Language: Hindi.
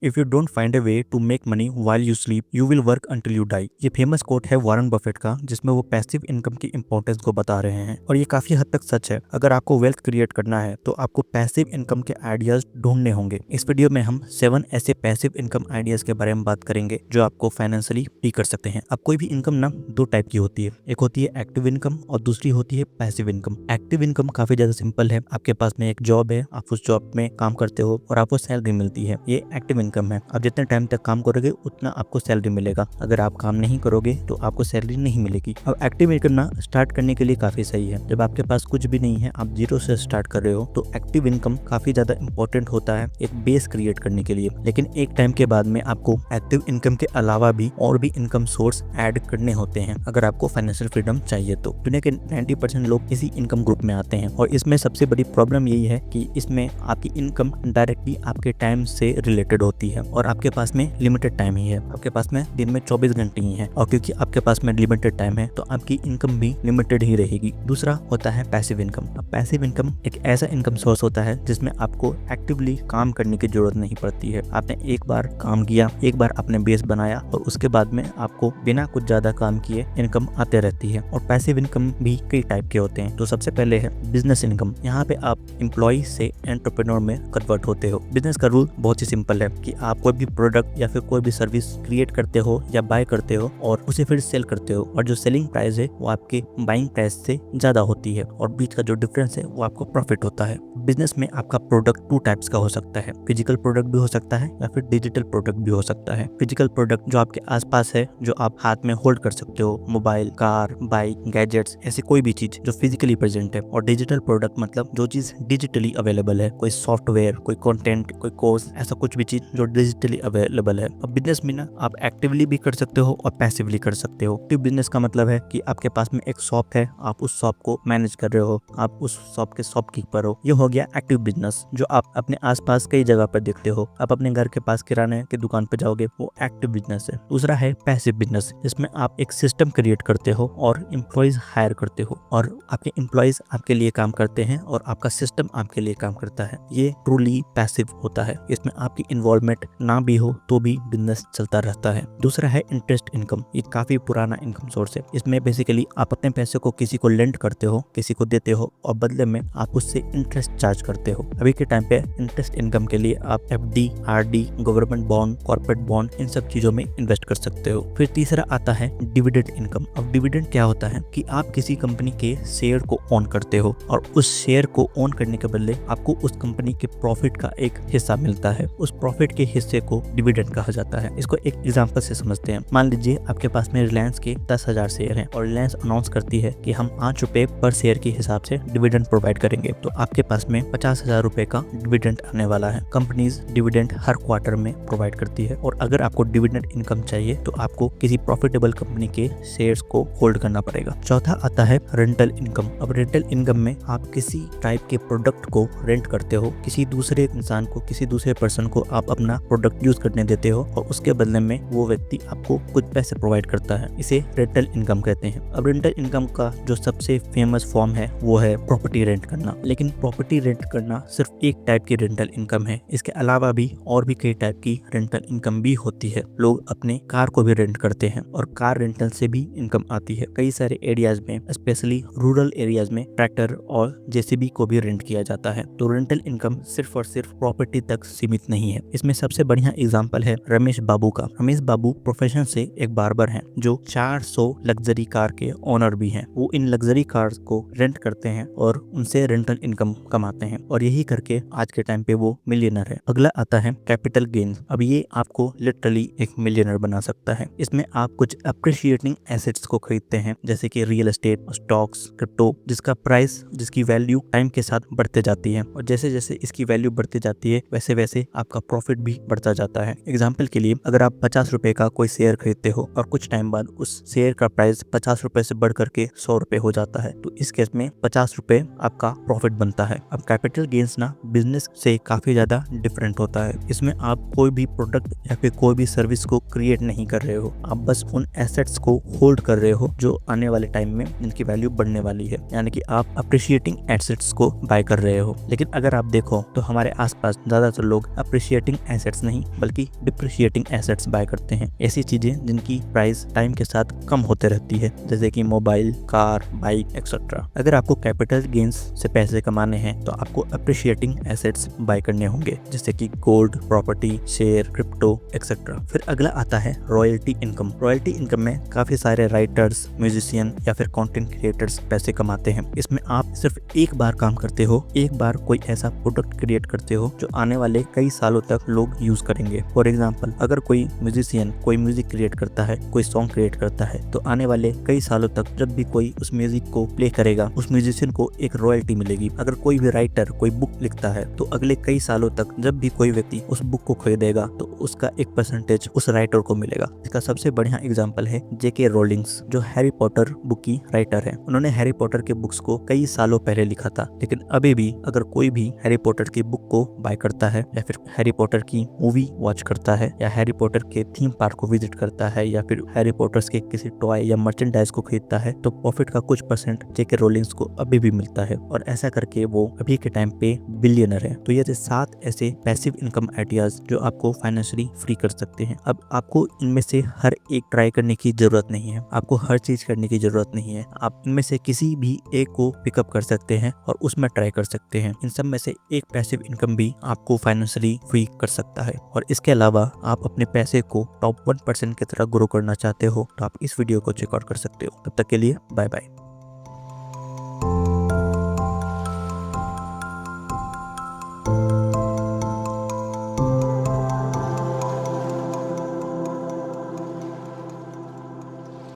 If you don't find a way to make money while you sleep you will work until you die. ये फेमस कोट है वॉरेन बफेट का, जिसमें वो पैसिव इनकम की इंपॉर्टेंस को बता रहे हैं और ये काफी हद तक सच है। अगर आपको वेल्थ क्रिएट करना है तो आपको पैसिव इनकम के आइडियाज ढूंढने होंगे। इस वीडियो में हम 7 ऐसे पैसिव इनकम आइडियाज के बारे में बात करेंगे जो आपको फाइनेंशियली फ्री कर सकते हैं। अब कोई भी इनकम ना दो टाइप की होती है, एक होती है एक्टिव इनकम और दूसरी होती है पैसिव इनकम। एक्टिव इनकम काफी ज्यादा सिंपल है, आपके पास में एक जॉब है, आप उस जॉब में काम करते हो और आपको सैलरी मिलती है, ये एक्टिव इनकम है। आप जितने टाइम तक काम करोगे उतना आपको सैलरी मिलेगा, अगर आप काम नहीं करोगे तो आपको सैलरी नहीं मिलेगी। अब एक्टिव इनकम ना स्टार्ट करने के लिए काफी सही है। जब आपके पास कुछ भी नहीं है, आप जीरो से स्टार्ट कर रहे हो, तो एक्टिव इनकम काफी ज्यादा इंपॉर्टेंट होता है एक बेस क्रिएट करने के लिए। लेकिन एक टाइम के बाद में आपको एक्टिव इनकम के अलावा भी और भी इनकम सोर्स ऐड करने होते हैं अगर आपको फाइनेंशियल फ्रीडम चाहिए तो। दुनिया के 90% लोग इसी इनकम ग्रुप में आते हैं और इसमें सबसे बड़ी प्रॉब्लम यही है कि इसमें आपकी इनकम डायरेक्टली आपके टाइम से रिलेटेड होती है और आपके पास में लिमिटेड टाइम ही है। आपके पास में दिन में 24 घंटे ही है और क्योंकि आपके पास में लिमिटेड टाइम है तो आपकी इनकम भी लिमिटेड ही रहेगी। दूसरा होता है पैसिव इनकम। अब पैसिव इनकम एक ऐसा इनकम सोर्स होता है जिसमें आपको एक्टिवली काम करने की जरूरत नहीं पड़ती है। आपने एक बार काम किया, एक बार आपने बेस बनाया और उसके बाद में आपको बिना कुछ ज्यादा काम किए इनकम आते रहती है। और पैसिव इनकम भी कई टाइप के होते हैं। तो सबसे पहले है बिजनेस इनकम। यहाँ पे आप एम्प्लॉय से एंटरप्रेन्योर में कन्वर्ट होते हो। बिजनेस का रूल बहुत ही सिंपल है कि आप कोई भी प्रोडक्ट या फिर कोई भी सर्विस क्रिएट करते हो या बाय करते हो और उसे फिर सेल करते हो, और जो सेलिंग प्राइस है वो आपके बाइंग प्राइस से ज्यादा होती है और बीच का जो डिफरेंस है वो आपको प्रॉफिट होता है। बिजनेस में आपका प्रोडक्ट टू टाइप्स का हो सकता है, फिजिकल प्रोडक्ट भी हो सकता है या फिर डिजिटल प्रोडक्ट भी हो सकता है। फिजिकल प्रोडक्ट जो आपके आसपास है, जो आप हाथ में होल्ड कर सकते हो, मोबाइल, कार, बाइक, गैजेट्स, ऐसी कोई भी चीज जो फिजिकली प्रेजेंट है। और डिजिटल प्रोडक्ट मतलब जो चीज डिजिटली अवेलेबल है, कोई सॉफ्टवेयर, कोई कंटेंट, कोई कोर्स, ऐसा कुछ भी चीज जो डिजिटली अवेलेबल है। अब बिजनेस में ना आप एक्टिवली भी कर सकते हो और पैसिवली कर सकते हो। एक्टिव बिजनेस का मतलब है कि आपके पास में एक शॉप है, आप उस शॉप को मैनेज कर रहे हो, आप उस शॉप के शॉपकीपर हो, ये हो गया एक्टिव बिजनेस जो आप अपने आसपास कई जगह पर देखते हो। आप अपने घर के पास किराने की दुकान पे जाओगे, वो एक्टिव बिजनेस है। दूसरा है पैसिव बिजनेस, जिसमें आप एक सिस्टम क्रिएट करते हो और एम्प्लॉइज हायर करते हो और आपके एम्प्लॉइज आपके लिए काम करते हैं और आपका सिस्टम आपके लिए काम करता है। ये ट्रूली पैसिव होता है, इसमें आपकी इन्वॉल्वमेंट ना भी हो तो भी बिजनेस चलता रहता है। दूसरा है इंटरेस्ट इनकम। ये काफी पुराना इनकम सोर्स है। इसमें बेसिकली आप अपने पैसे को किसी को लेंड करते हो, किसी को देते हो और बदले में आप उससे इंटरेस्ट चार्ज करते हो। अभी के टाइम पे इंटरेस्ट इनकम के लिए आप FD, RD, government bond, corporate bond, इन सब चीजों में इन्वेस्ट कर सकते हो। फिर तीसरा आता है डिविडेंड इनकम। अब डिविडेंड क्या होता है कि आप किसी कंपनी के शेयर को ओन करते हो और उस शेयर को ओन करने के बदले आपको उस कंपनी के प्रॉफिट का एक हिस्सा मिलता है। उस प्रॉफिट के हिस्से को डिविडेंड कहा जाता है। इसको एक एग्जांपल से समझते हैं। मान लीजिए आपके पास में रिलायंस के 10,000 शेयर हैं और रिलायंस अनाउंस करती है कि हम 5 रुपए पर शेयर के हिसाब से डिविडेंड प्रोवाइड करेंगे, तो आपके पास में 50,000 रुपए का डिविडेंड आने वाला है। कंपनीज डिविडेंड हर क्वार्टर में प्रोवाइड करती है और अगर आपको डिविडेंड इनकम चाहिए तो आपको किसी प्रॉफिटेबल कंपनी के शेयर्स को होल्ड करना पड़ेगा। चौथा आता है रेंटल इनकम। अब रेंटल इनकम में आप किसी टाइप के प्रोडक्ट को रेंट करते हो, किसी दूसरे इंसान को, किसी दूसरे पर्सन को आप अपना प्रोडक्ट यूज करने देते हो और उसके बदले में वो व्यक्ति आपको कुछ पैसे प्रोवाइड करता है। इसे रेंटल इनकम कहते हैं। अब रेंटल इनकम का जो सबसे फेमस फॉर्म है वो है प्रॉपर्टी रेंट करना। लेकिन प्रॉपर्टी रेंट करना सिर्फ एक टाइप की रेंटल इनकम है, इसके अलावा भी और भी कई टाइप की रेंटल इनकम भी होती है। लोग अपने कार को भी रेंट करते हैं और कार रेंटल से भी इनकम आती है। कई सारे एरियाज में, स्पेशली रूरल एरियाज में, ट्रैक्टर और जेसीबी को भी रेंट किया जाता है। तो रेंटल इनकम सिर्फ और सिर्फ प्रॉपर्टी तक सीमित नहीं है। इसमें सबसे बढ़िया एग्जांपल है रमेश बाबू का। रमेश बाबू प्रोफेशन से एक बार्बर हैं जो 400 लग्जरी कार के ओनर भी हैं। वो इन लग्जरी कार्स को रेंट करते हैं और उनसे रेंटल इनकम कमाते हैं और यही करके आज के टाइम पे वो मिलियनर है। अगला आता है कैपिटल गेन। अब ये आपको लिटरली एक मिलियनर बना सकता है। इसमें आप कुछ अप्रिशिएटिंग एसेट्स को खरीदते हैं, जैसे कि रियल एस्टेट, स्टॉक्स, क्रिप्टो, जिसका प्राइस, जिसकी वैल्यू टाइम के साथ बढ़ते जाती है और जैसे जैसे इसकी वैल्यू बढ़ती जाती है वैसे वैसे आपका प्रॉफिट भी बढ़ता जाता है। एग्जाम्पल के लिए अगर आप 50 रुपए का कोई शेयर खरीदते हो और कुछ टाइम बाद उस शेयर का प्राइस 50 रुपए से बढ़ करके 100 रुपए हो जाता है, तो इस केस में 50 रुपए आपका प्रॉफिट बनता है। अब कैपिटल गेन्स ना बिजनेस से काफी ज्यादा डिफरेंट होता है। इसमें आप कोई भी प्रोडक्ट या फिर कोई भी सर्विस को क्रिएट नहीं कर रहे हो, आप बस उन एसेट्स को होल्ड कर रहे हो जो आने वाले टाइम में इनकी वैल्यू बढ़ने वाली है, यानी कि आप अप्रिशिएटिंग एसेट्स को बाय कर रहे हो। लेकिन अगर आप देखो तो हमारे आसपास ज्यादातर लोग अप्रिशिएटिंग एसेट्स नहीं बल्कि डिप्रिशिएटिंग एसेट्स बाय करते हैं। ऐसी चीजें जिनकी प्राइस टाइम के साथ कम होते रहती है, जैसे कि मोबाइल, कार, बाइक एक्सेट्रा। अगर आपको कैपिटल गेन्स से पैसे कमाने हैं तो आपको अप्रिशिएटिंग एसेट्स बाय करने होंगे, जैसे कि gold, property, share, crypto etcetera. फिर अगला आता है रॉयल्टी इनकम। रॉयल्टी इनकम में काफी सारे राइटर्स, म्यूजिशियन या फिर कंटेंट क्रिएटर्स पैसे कमाते हैं। इसमें आप सिर्फ एक बार काम करते हो, एक बार कोई ऐसा प्रोडक्ट क्रिएट करते हो जो आने वाले कई सालों तक लोग यूज करेंगे। फॉर एग्जाम्पल, अगर कोई म्यूजिशियन कोई म्यूजिक क्रिएट करता है, कोई सॉन्ग क्रिएट करता है, तो आने वाले कई सालों तक जब भी कोई उस म्यूजिक को प्ले करेगा, उस म्यूजिशियन को एक रॉयल्टी मिलेगी। अगर कोई भी राइटर कोई बुक लिखता है तो अगले कई सालों तक जब भी कोई व्यक्ति उस बुक को खरीदेगा तो उसका एक परसेंटेज उस राइटर को मिलेगा। इसका सबसे बढ़िया एग्जाम्पल है जेके रोलिंग्स, जो हैरी पॉटर बुक की राइटर है। उन्होंने हैरी पॉटर के बुक्स को कई सालों पहले लिखा था, लेकिन अभी भी अगर कोई भी हैरी पॉटर की बुक को बाय करता है या फिर हैरी पॉटर की मूवी वॉच करता है या हैरी पॉटर के थीम पार्क को विजिट करता है या फिर हैरी पॉटर्स के किसी टॉय या मर्चेंडाइज को खरीदता है, तो प्रॉफिट का कुछ परसेंट जेके रोलिंग्स को अभी भी मिलता है। और ऐसा करके वो अभी के टाइम पे बिलियनर है। तो ये 7 ऐसे पैसिव इनकम आइडियाज जो आपको फाइनेंशियली फ्री कर सकते हैं। अब आपको इनमें से हर एक ट्राई करने की जरूरत नहीं है, आपको हर चीज करने की जरूरत नहीं है। आप इनमें से किसी भी एक को पिकअप कर सकते हैं और उसमें ट्राई कर सकते हैं। इन सब में से एक पैसिव इनकम भी आपको फाइनेंशियली फ्री कर सकता है। और इसके अलावा आप अपने पैसे को टॉप 1% की तरह ग्रो करना चाहते हो तो आप इस वीडियो को चेकआउट कर सकते हो। तब तक के लिए बाय बाय।